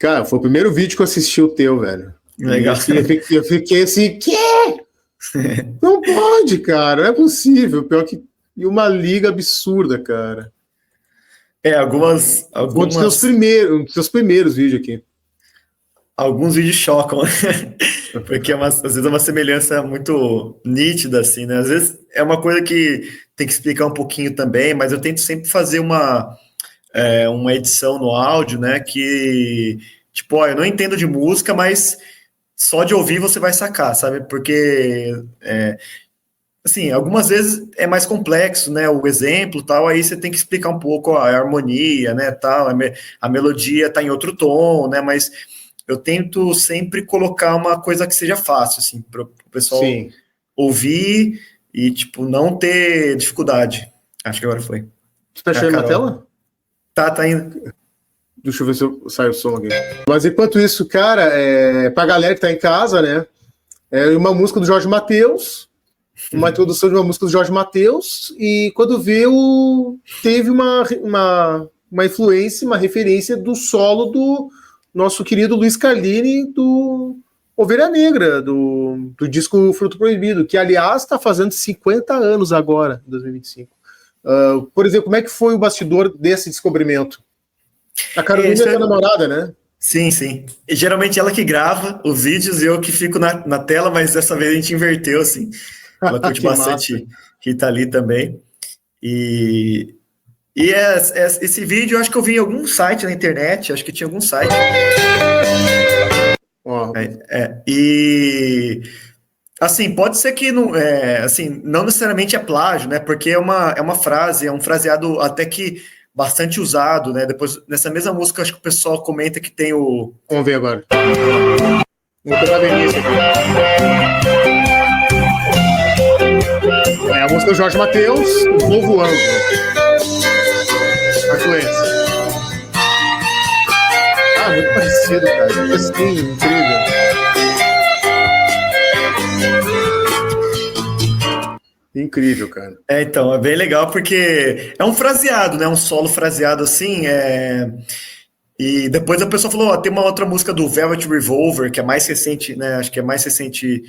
Cara, foi o primeiro vídeo que eu assisti o teu, velho. Legal. Eu fiquei assim, quê? Não pode, cara, não é possível. Pior que... E uma liga absurda, cara. Algumas... Um dos seus primeiros vídeos aqui. Alguns vídeos chocam, porque às vezes é uma semelhança muito nítida, assim, né? Às vezes é uma coisa que tem que explicar um pouquinho também, mas eu tento sempre fazer uma edição no áudio, né? Que, tipo, ó, eu não entendo de música, mas só de ouvir você vai sacar, sabe? Porque, assim, algumas vezes é mais complexo, né? O exemplo, tal, aí você tem que explicar um pouco a harmonia, né? Tal, a melodia tá em outro tom, né? Mas eu tento sempre colocar uma coisa que seja fácil, assim, para o pessoal ouvir e, tipo, não ter dificuldade. Acho que agora foi. Tu tá achando na tela? Tá indo. Deixa eu ver se eu saio o som aqui. Mas enquanto isso, cara, pra galera que tá em casa, né? Uma música do Jorge Mateus, uma introdução de uma música do Jorge Mateus, e quando viu, teve uma influência, uma referência do solo do nosso querido Luiz Carlini, do Ovelha Negra, do disco Fruto Proibido, que, aliás, está fazendo 50 anos agora, em 2025. Por exemplo, como é que foi o bastidor desse descobrimento? A Carolina é tua namorada, né? Sim, sim. E geralmente ela que grava os vídeos e eu que fico na tela, mas dessa vez a gente inverteu, assim. Ela curte bastante Rita Lee também. E esse vídeo eu acho que eu vi em algum site na internet, acho que tinha algum site. E assim, pode ser que não, assim, não necessariamente é plágio, né? Porque é uma frase, é um fraseado até que bastante usado, né? Depois, nessa mesma música, acho que o pessoal comenta que tem o... Vamos ver agora. Vou pegar o início aqui. A música do Jorge Mateus, O Novo Ângulo. Influência. Muito parecido, cara. Assim, incrível. Incrível, cara. Então, é bem legal porque é um fraseado, né? Um solo fraseado assim, E depois a pessoa falou, tem uma outra música do Velvet Revolver, que é mais recente, né? Acho que é mais recente.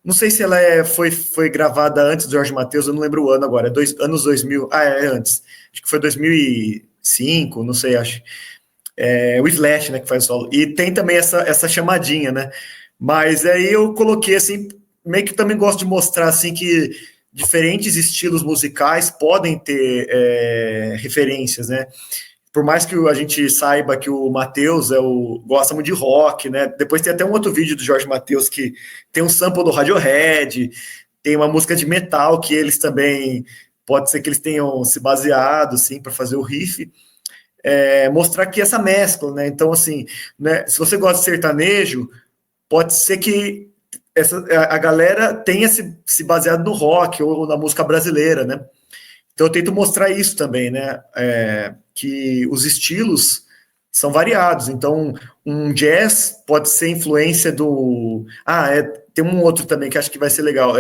Não sei se ela foi gravada antes do Jorge Mateus, eu não lembro o ano agora. Anos 2000. É antes. Acho que foi 2005, não sei, acho. O Slash, né, que faz o solo. E tem também essa chamadinha, né? Mas aí eu coloquei, assim, meio que também gosto de mostrar, assim, que diferentes estilos musicais podem ter referências, né? Por mais que a gente saiba que o Mateus gosta muito de rock, né? Depois tem até um outro vídeo do Jorge Mateus que tem um sample do Radiohead, tem uma música de metal que eles também, pode ser que eles tenham se baseado, assim, para fazer o riff. Mostrar que essa mescla, né? Então, assim, né, se você gosta de sertanejo, pode ser que a galera tenha se baseado no rock ou na música brasileira, né? Então eu tento mostrar isso também, né? Que os estilos são variados. Então, um jazz pode ser influência do... tem um outro também que acho que vai ser legal.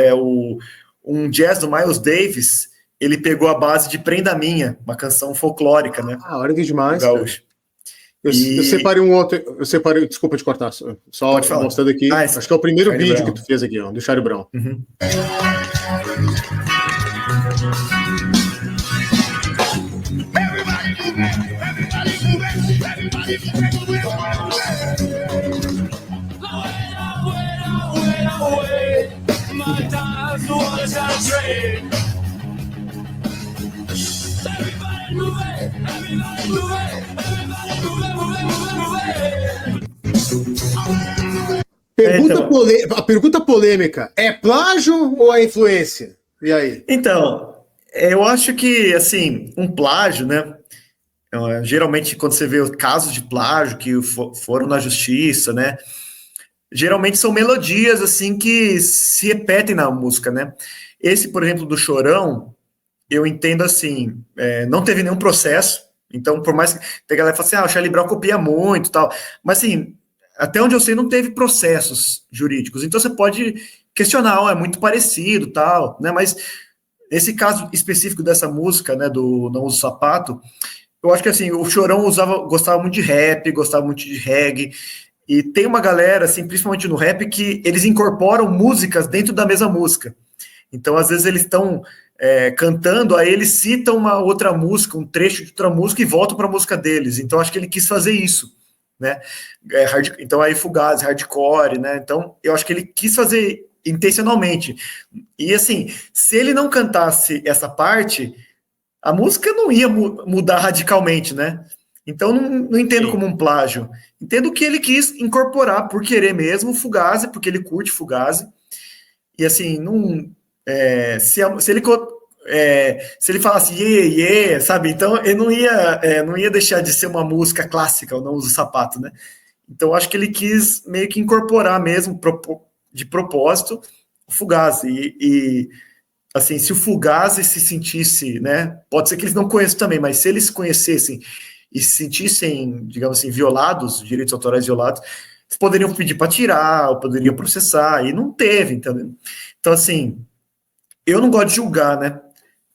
Um jazz do Miles Davis, ele pegou a base de Prenda Minha, uma canção folclórica, né? Olha que demais, gaúcho. Eu separei um outro... Desculpa te cortar, só mostrando aqui. Acho que é o primeiro Charlie vídeo Brown. Que tu fez aqui, ó, do Charlie Brown. Uhum. A pergunta polêmica, é plágio ou é influência? E aí? Então, eu acho que, assim, um plágio, né? Geralmente, quando você vê casos de plágio que foram na justiça, né? Geralmente são melodias, assim, que se repetem na música, né? Esse, por exemplo, do Chorão, eu entendo assim, não teve nenhum processo, então, por mais que a galera fale assim, o Charlie Brown copia muito e tal, mas assim, até onde eu sei, não teve processos jurídicos, então você pode questionar, é muito parecido tal, né? Mas nesse caso específico dessa música, né, do Não Uso Sapato, eu acho que assim, o Chorão gostava muito de rap, gostava muito de reggae, e tem uma galera, assim, principalmente no rap, que eles incorporam músicas dentro da mesma música. Então, às vezes, eles estão cantando, aí eles citam uma outra música, um trecho de outra música e voltam para a música deles. Então, acho que ele quis fazer isso, né? Então, aí Fugazi, hardcore, né? Então, eu acho que ele quis fazer intencionalmente. E, assim, se ele não cantasse essa parte, a música não ia mudar radicalmente, né? Então, não entendo como um plágio. Entendo que ele quis incorporar, por querer mesmo, Fugazi, porque ele curte Fugazi. E, assim, não... se ele falasse yeah, yeah, sabe? Então ele não ia deixar de ser uma música clássica, o Não Uso Sapato, né? Então acho que ele quis meio que incorporar mesmo de propósito o Fugazi. E assim, se o Fugazi se sentisse, né? Pode ser que eles não conheçam também, mas se eles se conhecessem e se sentissem, digamos assim, violados, direitos autorais violados, eles poderiam pedir para tirar, ou poderiam processar, e não teve, entendeu? Então, assim, eu não gosto de julgar, né?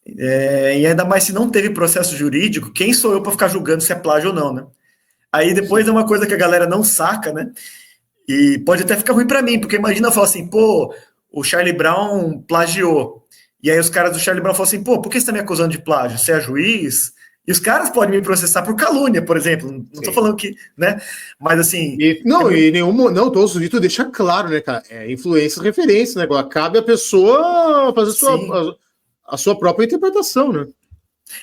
E ainda mais se não teve processo jurídico, quem sou eu para ficar julgando se é plágio ou não, né? Aí depois é uma coisa que a galera não saca, né? E pode até ficar ruim para mim, porque imagina eu falar assim, pô, o Charlie Brown plagiou. E aí os caras do Charlie Brown falam assim, pô, por que você tá me acusando de plágio? Você é juiz? E os caras podem me processar por calúnia, por exemplo. Não tô falando que, né? Mas assim. Não, todos os tu deixa claro, né, cara? Influência, referência, né? Agora, cabe a pessoa fazer a sua própria interpretação, né?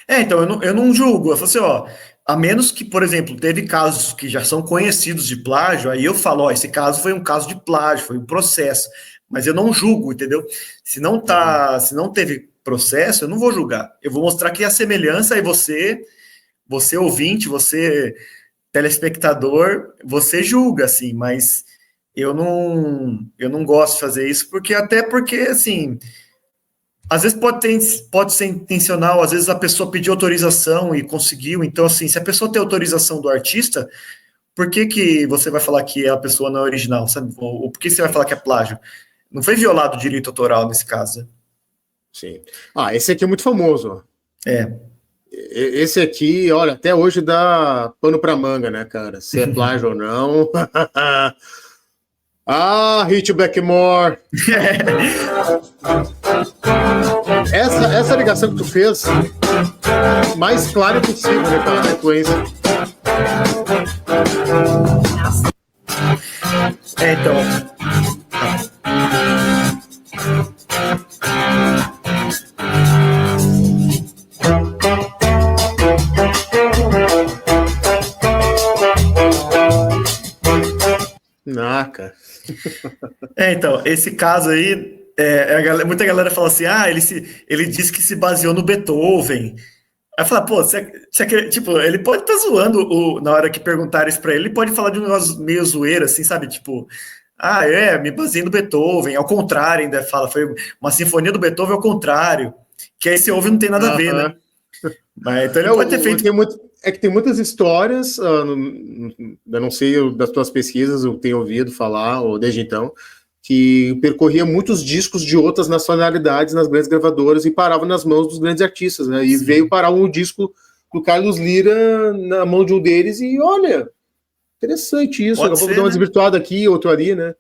Então, eu não julgo. Eu falo assim, ó, a menos que, por exemplo, teve casos que já são conhecidos de plágio, aí eu falo, ó, esse caso foi um caso de plágio, foi um processo. Mas eu não julgo, entendeu? Se não teve processo, eu não vou julgar. Eu vou mostrar que a semelhança é você ouvinte, você telespectador, você julga, assim, mas eu não gosto de fazer isso, porque assim, às vezes pode ser intencional, às vezes a pessoa pediu autorização e conseguiu, então, assim, se a pessoa tem autorização do artista, por que você vai falar que a pessoa não é original, sabe? Ou por que você vai falar que é plágio? Não foi violado o direito autoral nesse caso. Sim. Esse aqui é muito famoso. Esse aqui, olha, até hoje dá pano pra manga, né, cara? Se é plágio ou não. Hit Blackmore. Essa ligação que tu fez, mais clara possível, né, cara? A influência. Então. Cara. Então, esse caso aí, muita galera fala assim, ele disse que se baseou no Beethoven. Aí fala, pô, tipo, ele pode estar zoando na hora que perguntaram isso pra ele pode falar de um negócio meio zoeira, assim, sabe? Tipo, me baseei no Beethoven, ao contrário, ainda fala, foi uma sinfonia do Beethoven ao contrário, que aí se ouve não tem nada a ver, né? Mas, então ele pode ter feito... É que tem muitas histórias, eu não sei das tuas pesquisas, eu tenho ouvido falar, ou desde então, que percorria muitos discos de outras nacionalidades nas grandes gravadoras e parava nas mãos dos grandes artistas, né? E veio parar um disco do Carlos Lyra na mão de um deles e, olha, interessante isso, acabou de dar uma desvirtuada aqui, outro ali, né?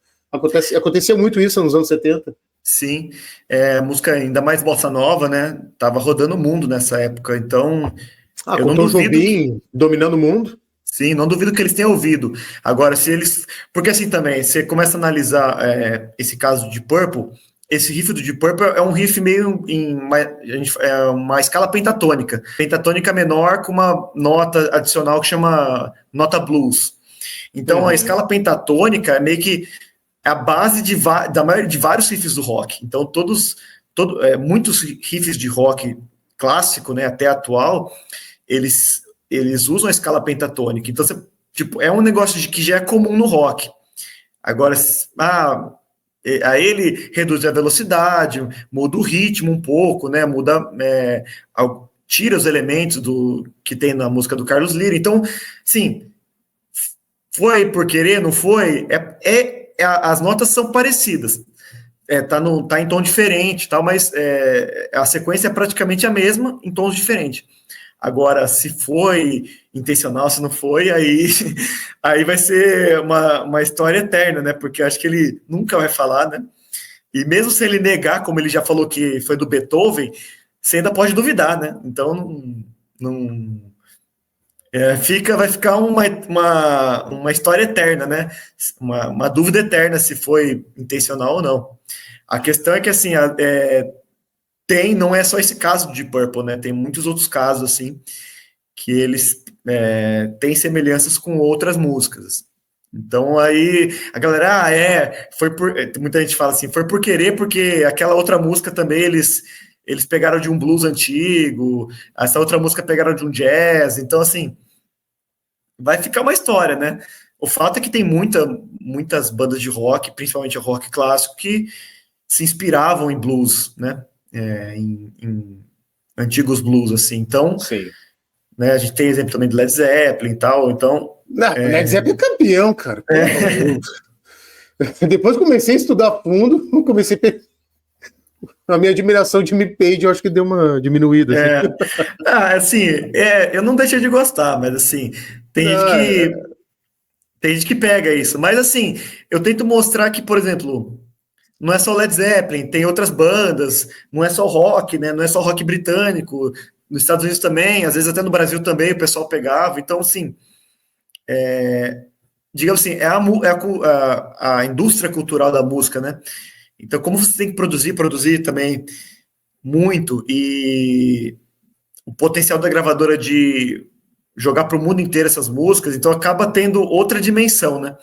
Acontecia muito isso nos anos 70. Sim, música ainda mais bossa nova, né? Tava rodando o mundo nessa época, então... eu não duvido dominando o mundo. Sim, não duvido que eles tenham ouvido. Agora, se eles... Porque assim também, você começa a analisar esse caso de Purple, esse riff do Deep Purple é um riff meio em uma escala pentatônica. Pentatônica menor com uma nota adicional que chama nota blues. Então, a escala pentatônica é meio que a base de vários riffs do rock. Então, muitos riffs de rock clássico, né, até atual, eles usam a escala pentatônica. Então, tipo, é um negócio que já é comum no rock. Agora, aí ele reduz a velocidade, muda o ritmo um pouco, né, tira os elementos que tem na música do Carlos Lyra. Então, sim, foi por querer, não foi? As notas são parecidas. Tá em tom diferente, tal, mas a sequência é praticamente a mesma, em tons diferentes. Agora, se foi intencional, se não foi, aí vai ser uma história eterna, né? Porque eu acho que ele nunca vai falar, né? E mesmo se ele negar, como ele já falou que foi do Beethoven, você ainda pode duvidar, né? Então, vai ficar uma história eterna, né? Uma dúvida eterna se foi intencional ou não. A questão é que, assim, não é só esse caso de Purple, né? Tem muitos outros casos, assim, que eles têm semelhanças com outras músicas. Então, aí, a galera, muita gente fala assim, foi por querer, porque aquela outra música também, eles pegaram de um blues antigo, essa outra música pegaram de um jazz, então, assim, vai ficar uma história, né? O fato é que tem muitas bandas de rock, principalmente rock clássico, que se inspiravam em blues, né? Em antigos blues, assim. Então, Sim. Né, a gente tem exemplo também de Led Zeppelin e tal, então... Led Zeppelin é campeão, cara. Depois comecei a estudar fundo, comecei a minha admiração de Jimmy Page, eu acho que deu uma diminuída. Eu não deixei de gostar, mas assim, tem gente que pega isso. Mas assim, eu tento mostrar que, por exemplo, não é só Led Zeppelin, tem outras bandas, não é só rock, né? Não é só rock britânico, nos Estados Unidos também, às vezes até no Brasil também o pessoal pegava. Então, assim, digamos assim, a indústria cultural da música, né? Então, como você tem que produzir também muito, e o potencial da gravadora de jogar para o mundo inteiro essas músicas, então acaba tendo outra dimensão, né?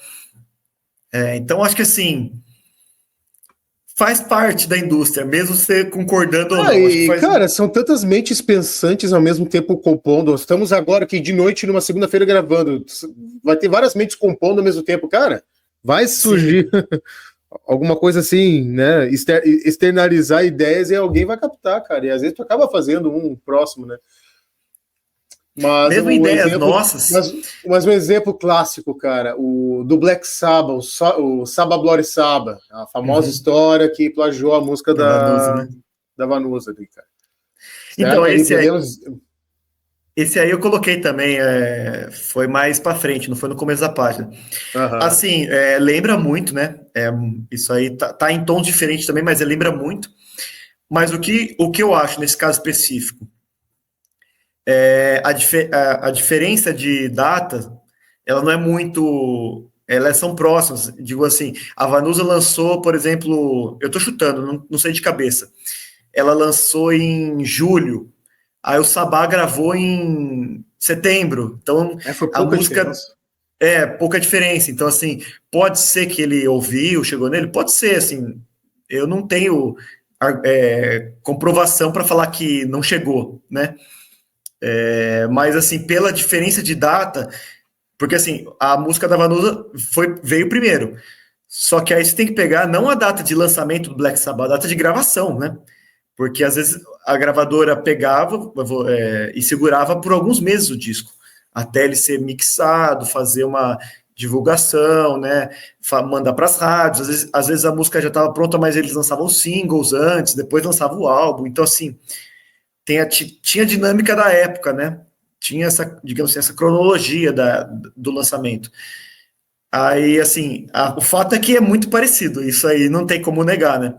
Então, acho que assim, faz parte da indústria, mesmo você concordando ou não. Cara, são tantas mentes pensantes ao mesmo tempo compondo. Estamos agora aqui de noite, numa segunda-feira, gravando. Vai ter várias mentes compondo ao mesmo tempo. Cara, vai surgir alguma coisa assim, né? Externalizar ideias e alguém vai captar, cara. E às vezes tu acaba fazendo um próximo, né? Mas mesmo ideias nossas. Mas um exemplo clássico, cara, do Black Sabbath, o Saba Bloody Saba, a famosa história que plagiou a música da Vanusa, né, cara. Então, esse aí eu coloquei também, foi mais para frente, não foi no começo da página. Assim, lembra muito, né? Isso aí tá em tons diferentes também, mas lembra muito. Mas o que eu acho nesse caso específico? A diferença de data, ela não é muito... Elas são próximas, digo assim, a Vanusa lançou, por exemplo, eu tô chutando, não sei de cabeça, ela lançou em julho, aí o Sabá gravou em setembro, então a música pouca diferença, então assim, pode ser que ele ouviu, chegou nele, pode ser, assim, eu não tenho comprovação para falar que não chegou, né? Mas assim, pela diferença de data, porque assim, a música da Vanusa veio primeiro, só que aí você tem que pegar não a data de lançamento do Black Sabbath, a data de gravação, né? Porque às vezes a gravadora pegava e segurava por alguns meses o disco, até ele ser mixado, fazer uma divulgação, né? Mandar para as rádios. Às vezes a música já estava pronta, mas eles lançavam singles antes, depois lançavam o álbum. Então, assim, tinha a dinâmica da época, né? Tinha essa, digamos assim, essa cronologia do lançamento. Aí, assim, o fato é que é muito parecido, isso aí não tem como negar, né?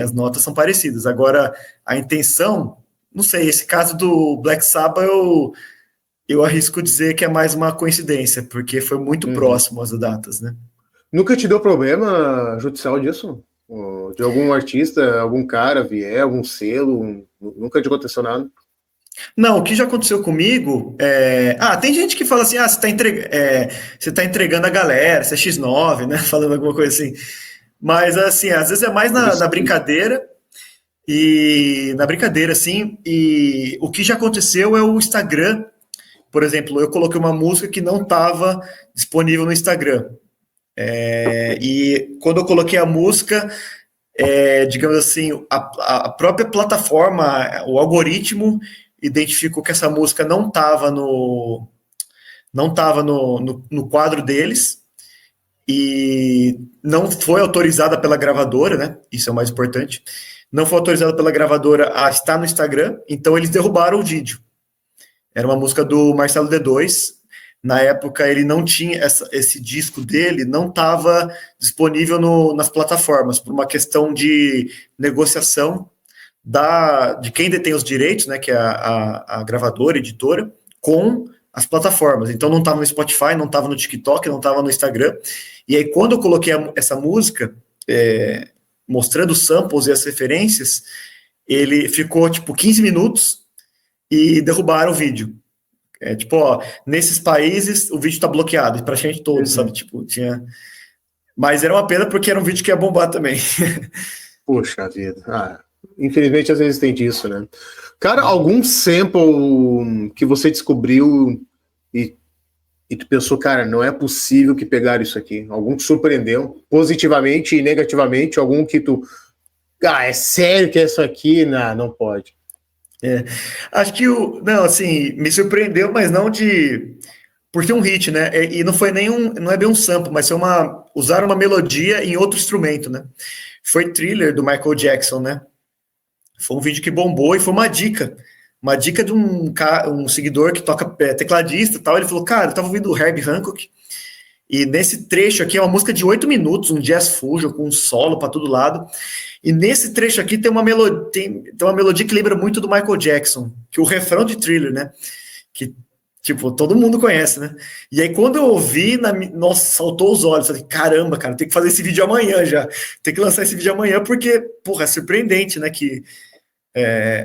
As notas são parecidas. Agora, a intenção, não sei, esse caso do Black Sabbath, eu arrisco dizer que é mais uma coincidência, porque foi muito próximo as datas, né? Nunca te deu problema judicial disso? De algum artista, algum cara vier, algum selo? Nunca te aconteceu nada? Não, o que já aconteceu comigo tem gente que fala assim, você tá entregando a galera, você é X9, né? Falando alguma coisa assim. Mas, assim, às vezes é mais na brincadeira, assim, e o que já aconteceu é o Instagram. Por exemplo, eu coloquei uma música que não estava disponível no Instagram. E quando eu coloquei a música, digamos assim, a própria plataforma, o algoritmo, identificou que essa música não estava no quadro deles e não foi autorizada pela gravadora, né? Isso é o mais importante. Não foi autorizada pela gravadora a estar no Instagram, então eles derrubaram o vídeo. Era uma música do Marcelo D2. Na época, ele não tinha esse disco dele, não estava disponível nas plataformas, por uma questão de negociação de quem detém os direitos, né, que é a gravadora, a editora, com as plataformas. Então, não estava no Spotify, não estava no TikTok, não estava no Instagram. E aí, quando eu coloquei essa música, mostrando os samples e as referências, ele ficou, 15 minutos e derrubaram o vídeo. Nesses países, o vídeo está bloqueado, e praticamente todos, sabe? Tinha... Mas era uma pena, porque era um vídeo que ia bombar também. Poxa vida. Infelizmente, às vezes tem disso, né? Cara, algum sample que você descobriu e tu pensou, cara, não é possível que pegaram isso aqui? Algum que surpreendeu, positivamente e negativamente? Algum que tu... é sério que é isso aqui? Não pode. Acho que não, assim, me surpreendeu, mas não por ter um hit, né? E não foi não é bem um sample, mas usaram uma melodia em outro instrumento, né? Foi Thriller do Michael Jackson, né? Foi um vídeo que bombou e foi uma dica de um seguidor que toca tecladista e tal. Ele falou, cara, eu tava ouvindo o Herbie Hancock e nesse trecho aqui é uma música de 8 minutos, um jazz fusion com um solo para todo lado. E nesse trecho aqui tem uma melodia que lembra muito do Michael Jackson, que o refrão de Thriller, né? Que, todo mundo conhece, né? E aí, quando eu ouvi, nossa, saltou os olhos. Falei, caramba, cara, tem que fazer esse vídeo amanhã já. Tem que lançar esse vídeo amanhã, porque, porra, é surpreendente, né?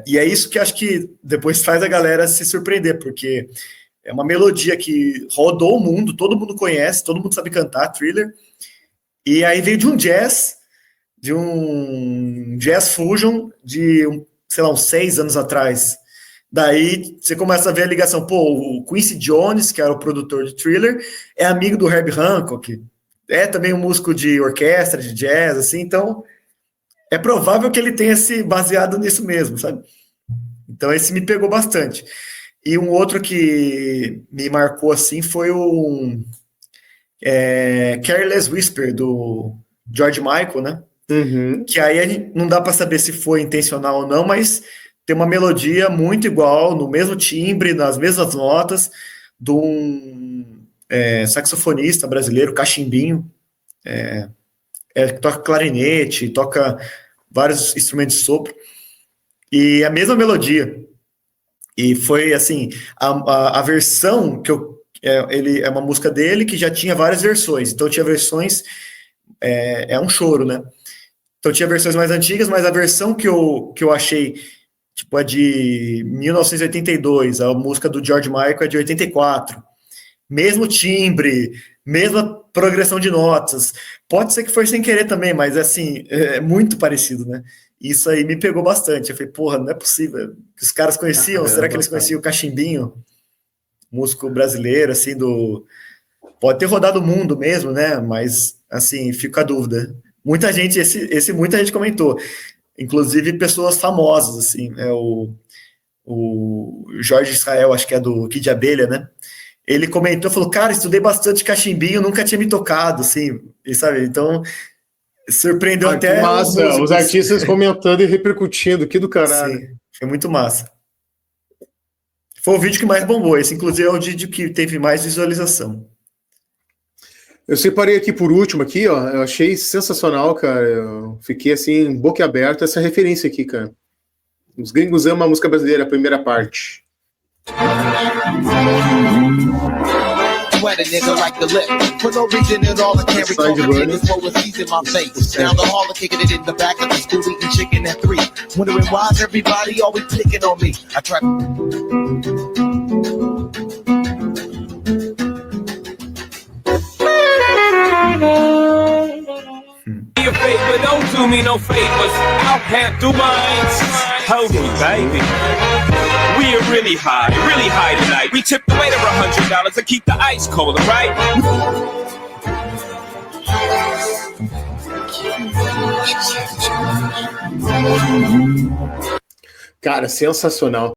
E é isso que acho que depois faz a galera se surpreender, porque é uma melodia que rodou o mundo, todo mundo conhece, todo mundo sabe cantar, Thriller. E aí veio de um jazz fusion sei lá, uns 6 anos atrás. Daí você começa a ver a ligação. O Quincy Jones, que era o produtor de Thriller, é amigo do Herbie Hancock, é também um músico de orquestra, de jazz, assim, então é provável que ele tenha se baseado nisso mesmo, sabe? Então esse me pegou bastante. E um outro que me marcou, assim, foi o Careless Whisper, do George Michael, né? Que aí não dá para saber se foi intencional ou não, mas tem uma melodia muito igual, no mesmo timbre, nas mesmas notas, de um saxofonista brasileiro, cachimbinho, que toca clarinete, toca vários instrumentos de sopro, e a mesma melodia. E foi assim, a versão que ele é uma música dele que já tinha várias versões, então tinha versões, é um choro, né? Então tinha versões mais antigas, mas a versão que eu achei, é de 1982, a música do George Michael é de 84. Mesmo timbre, mesma progressão de notas. Pode ser que foi sem querer também, mas assim, é muito parecido, né? Isso aí me pegou bastante. Eu falei, porra, não é possível. Os caras conheciam? Será que eles conheciam o Cachimbinho? Músico brasileiro, assim, pode ter rodado o mundo mesmo, né? Mas, assim, fica a dúvida. Muita gente, muita gente comentou. Inclusive pessoas famosas, assim, o Jorge Israel, acho que é do Kid Abelha, né? Ele comentou, falou, cara, estudei bastante cachimbinho, nunca tinha me tocado, assim, e sabe? Então, surpreendeu até massa, os artistas comentando e repercutindo, que do caralho. Sim, foi muito massa. Foi o vídeo que mais bombou, esse inclusive é o vídeo que teve mais visualização. Eu separei aqui por último, aqui, ó, eu achei sensacional, cara, eu fiquei assim, boca aberta essa referência aqui, cara. Os gringos amam a música brasileira, a primeira parte. Your favor, don't do me no favors. I'll handle mine. Hold me, baby. We are really high tonight. We tipped the waiter $100 to keep the ice cold, right? Cara, sensacional.